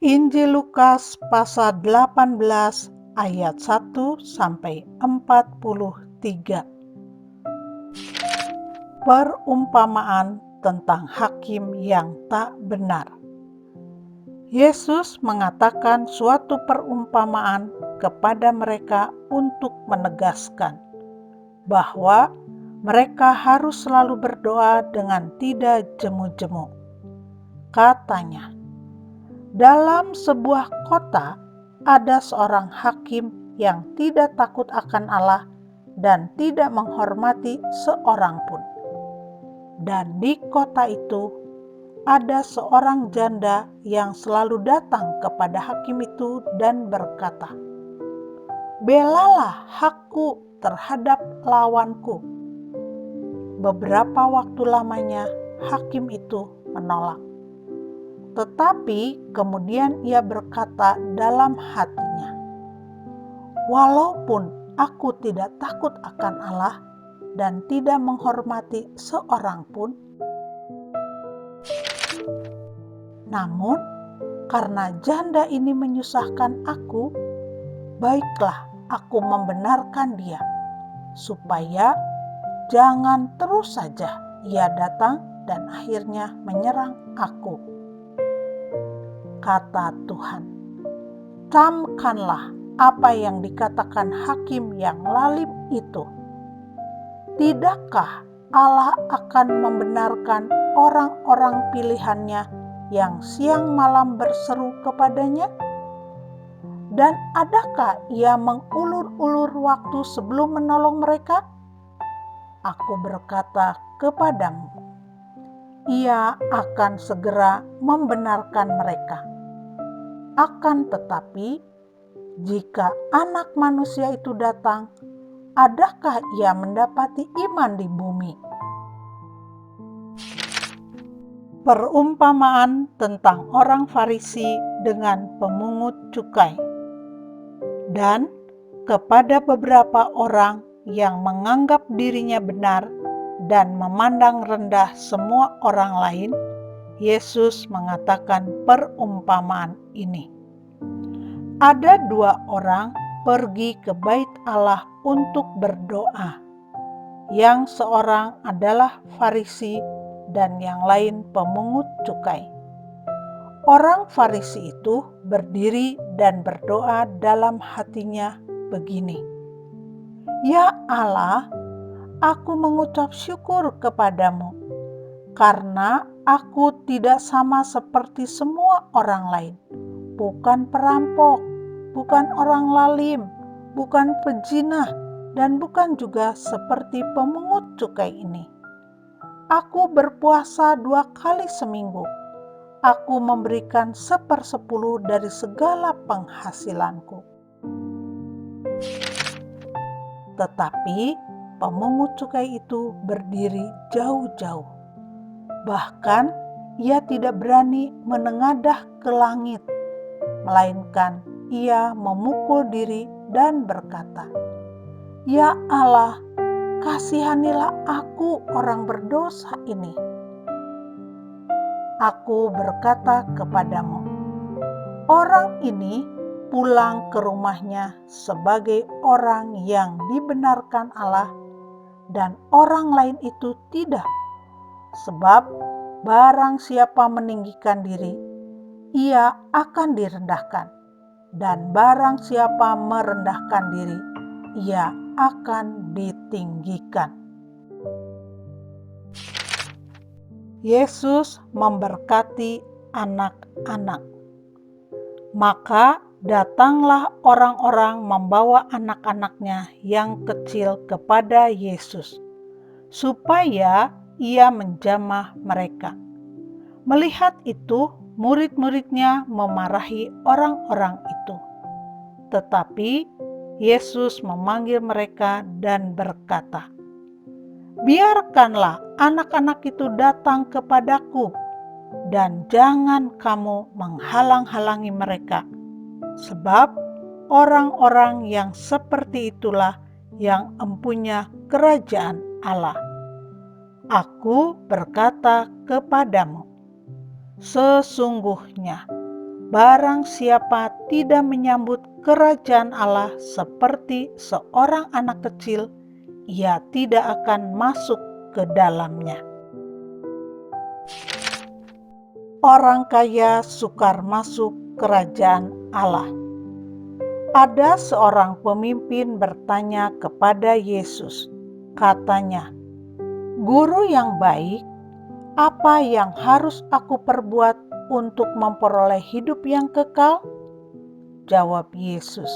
Injil Lukas pasal 18 ayat 1 sampai 43. Perumpamaan tentang hakim yang tak benar. Yesus mengatakan suatu perumpamaan kepada mereka untuk menegaskan bahwa mereka harus selalu berdoa dengan tidak jemu-jemu. Katanya, dalam sebuah kota ada seorang hakim yang tidak takut akan Allah dan tidak menghormati seorang pun. Dan di kota itu ada seorang janda yang selalu datang kepada hakim itu dan berkata, "Belalah hakku terhadap lawanku." Beberapa waktu lamanya hakim itu menolak. Tetapi kemudian ia berkata dalam hatinya, "Walaupun aku tidak takut akan Allah dan tidak menghormati seorang pun, namun karena janda ini menyusahkan aku, baiklah aku membenarkan dia, supaya jangan terus saja ia datang dan akhirnya menyerang aku." Kata Tuhan, camkanlah apa yang dikatakan hakim yang lalim itu. Tidakkah Allah akan membenarkan orang-orang pilihannya yang siang malam berseru kepadanya? Dan adakah ia mengulur-ulur waktu sebelum menolong mereka? Aku berkata kepadamu, ia akan segera membenarkan mereka. Akan tetapi, jika Anak Manusia itu datang, adakah ia mendapati iman di bumi? Perumpamaan tentang orang Farisi dengan pemungut cukai. Dan kepada beberapa orang yang menganggap dirinya benar dan memandang rendah semua orang lain, Yesus mengatakan perumpamaan ini. Ada dua orang pergi ke bait Allah untuk berdoa. Yang seorang adalah Farisi dan yang lain pemungut cukai. Orang Farisi itu berdiri dan berdoa dalam hatinya begini, "Ya Allah, aku mengucap syukur kepadamu karena aku tidak sama seperti semua orang lain, bukan perampok, bukan orang lalim, bukan pezina, dan bukan juga seperti pemungut cukai ini. Aku berpuasa 2 kali seminggu. Aku memberikan 1/10 dari segala penghasilanku." Tetapi pemungut cukai itu berdiri jauh-jauh. Bahkan ia tidak berani menengadah ke langit, melainkan ia memukul diri dan berkata, "Ya Allah, kasihanilah aku orang berdosa ini." Aku berkata kepadamu, orang ini pulang ke rumahnya sebagai orang yang dibenarkan Allah, dan orang lain itu tidak. Sebab barang siapa meninggikan diri, ia akan direndahkan, dan barang siapa merendahkan diri, ia akan ditinggikan. Yesus memberkati anak-anak. Maka datanglah orang-orang membawa anak-anaknya yang kecil kepada Yesus, supaya ia menjamah mereka. Melihat itu, murid-muridnya memarahi orang-orang itu. Tetapi Yesus memanggil mereka dan berkata, "Biarkanlah anak-anak itu datang kepadaku, dan jangan kamu menghalang-halangi mereka, sebab orang-orang yang seperti itulah yang empunya kerajaan Allah. Aku berkata kepadamu, sesungguhnya barang siapa tidak menyambut kerajaan Allah seperti seorang anak kecil, ia tidak akan masuk ke dalamnya. Orang kaya sukar masuk kerajaan Allah. Ada seorang pemimpin bertanya kepada Yesus. Katanya, "Guru yang baik, apa yang harus aku perbuat untuk memperoleh hidup yang kekal?" Jawab Yesus,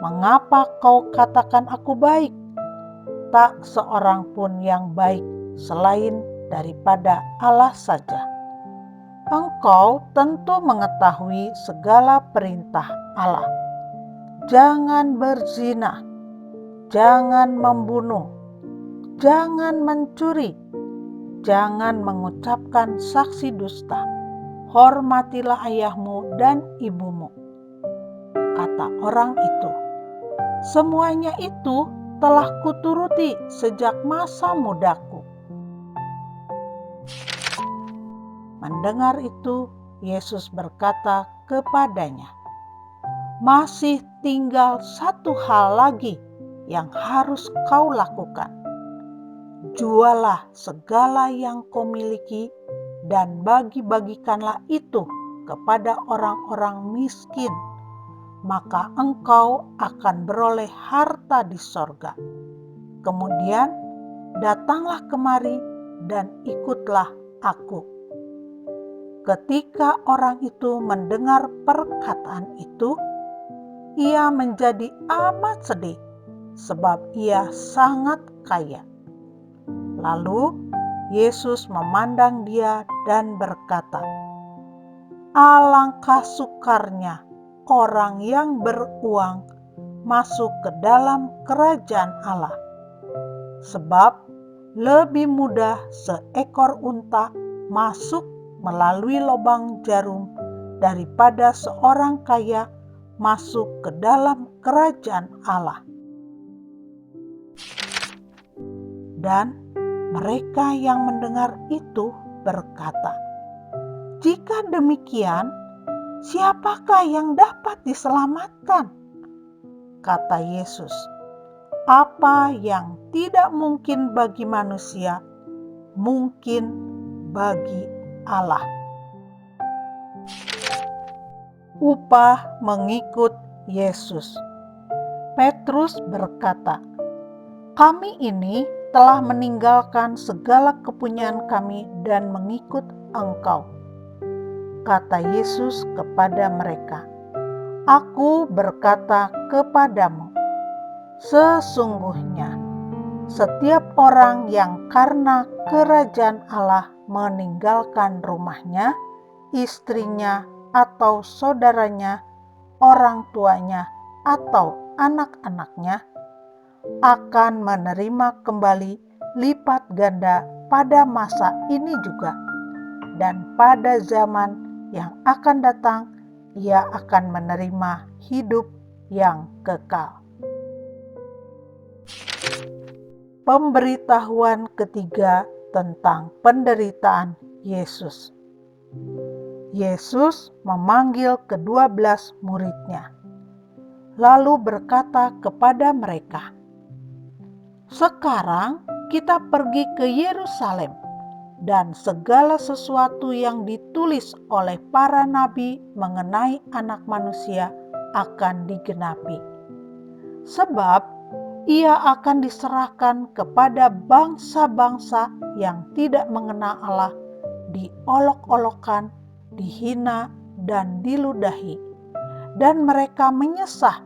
"Mengapa kau katakan aku baik? Tak seorang pun yang baik selain daripada Allah saja. Engkau tentu mengetahui segala perintah Allah. Jangan berzina, jangan membunuh, jangan mencuri, jangan mengucapkan saksi dusta, hormatilah ayahmu dan ibumu." Kata orang itu, "Semuanya itu telah kuturuti sejak masa mudaku." Mendengar itu, Yesus berkata kepadanya, "Masih tinggal satu hal lagi yang harus kau lakukan. Jualah segala yang kau miliki dan bagi-bagikanlah itu kepada orang-orang miskin, maka engkau akan beroleh harta di sorga. Kemudian datanglah kemari dan ikutlah aku." Ketika orang itu mendengar perkataan itu, ia menjadi amat sedih sebab ia sangat kaya. Lalu Yesus memandang dia dan berkata, "Alangkah sukarnya orang yang beruang masuk ke dalam kerajaan Allah. Sebab lebih mudah seekor unta masuk melalui lubang jarum daripada seorang kaya masuk ke dalam kerajaan Allah." Dan mereka yang mendengar itu berkata, "Jika demikian, siapakah yang dapat diselamatkan?" Kata Yesus, "Apa yang tidak mungkin bagi manusia, mungkin bagi Allah." Upah mengikut Yesus. Petrus berkata, "Kami ini telah meninggalkan segala kepunyaan kami dan mengikut Engkau." Kata Yesus kepada mereka, "Aku berkata kepadamu, sesungguhnya setiap orang yang karena kerajaan Allah meninggalkan rumahnya, istrinya, atau saudaranya, orang tuanya, atau anak-anaknya, akan menerima kembali lipat ganda pada masa ini juga, dan pada zaman yang akan datang ia akan menerima hidup yang kekal." Pemberitahuan ketiga tentang penderitaan Yesus. Yesus memanggil ke-12 muridnya, lalu berkata kepada mereka, "Sekarang kita pergi ke Yerusalem, dan segala sesuatu yang ditulis oleh para nabi mengenai Anak Manusia akan digenapi. Sebab ia akan diserahkan kepada bangsa-bangsa yang tidak mengenal Allah, diolok-olokkan, dihina, dan diludahi, dan mereka menyesah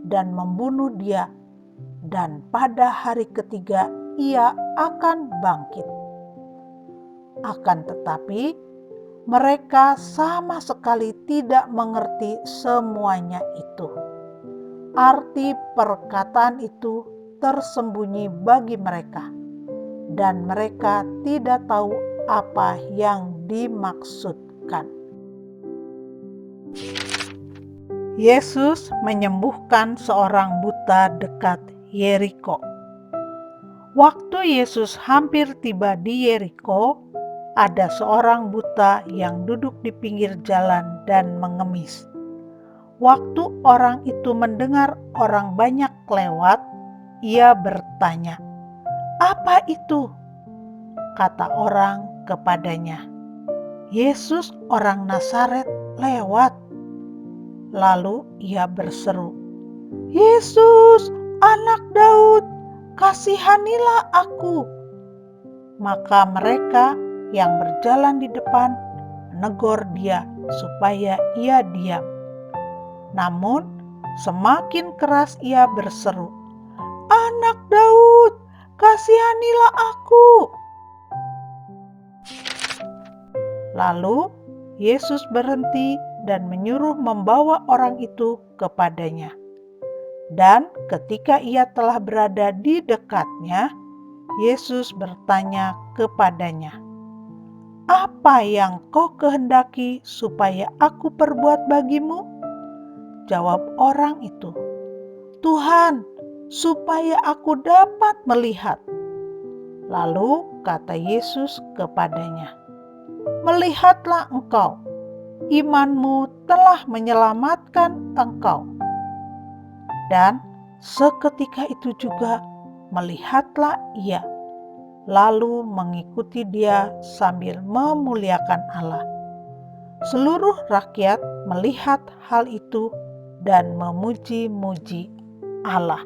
dan membunuh dia, dan pada hari ketiga ia akan bangkit." Akan tetapi mereka sama sekali tidak mengerti semuanya itu. Arti perkataan itu tersembunyi bagi mereka, dan mereka tidak tahu apa yang dimaksudkan. Yesus menyembuhkan seorang buta dekat Yeriko. Waktu Yesus hampir tiba di Yeriko, ada seorang buta yang duduk di pinggir jalan dan mengemis. Waktu orang itu mendengar orang banyak lewat, ia bertanya, "Apa itu?" Kata orang kepadanya, "Yesus orang Nazaret lewat." Lalu ia berseru, "Yesus, anak Daud, kasihanilah aku." Maka mereka yang berjalan di depan menegur dia supaya ia diam. Namun semakin keras ia berseru, "Anak Daud, kasihanilah aku." Lalu Yesus berhenti dan menyuruh membawa orang itu kepadanya. Dan ketika ia telah berada di dekatnya, Yesus bertanya kepadanya, "Apa yang kau kehendaki supaya aku perbuat bagimu?" Jawab orang itu, "Tuhan, supaya aku dapat melihat." Lalu kata Yesus kepadanya, "Melihatlah engkau, imanmu telah menyelamatkan engkau." Dan seketika itu juga melihatlah ia, lalu mengikuti dia sambil memuliakan Allah. Seluruh rakyat melihat hal itu dan memuji-muji Allah.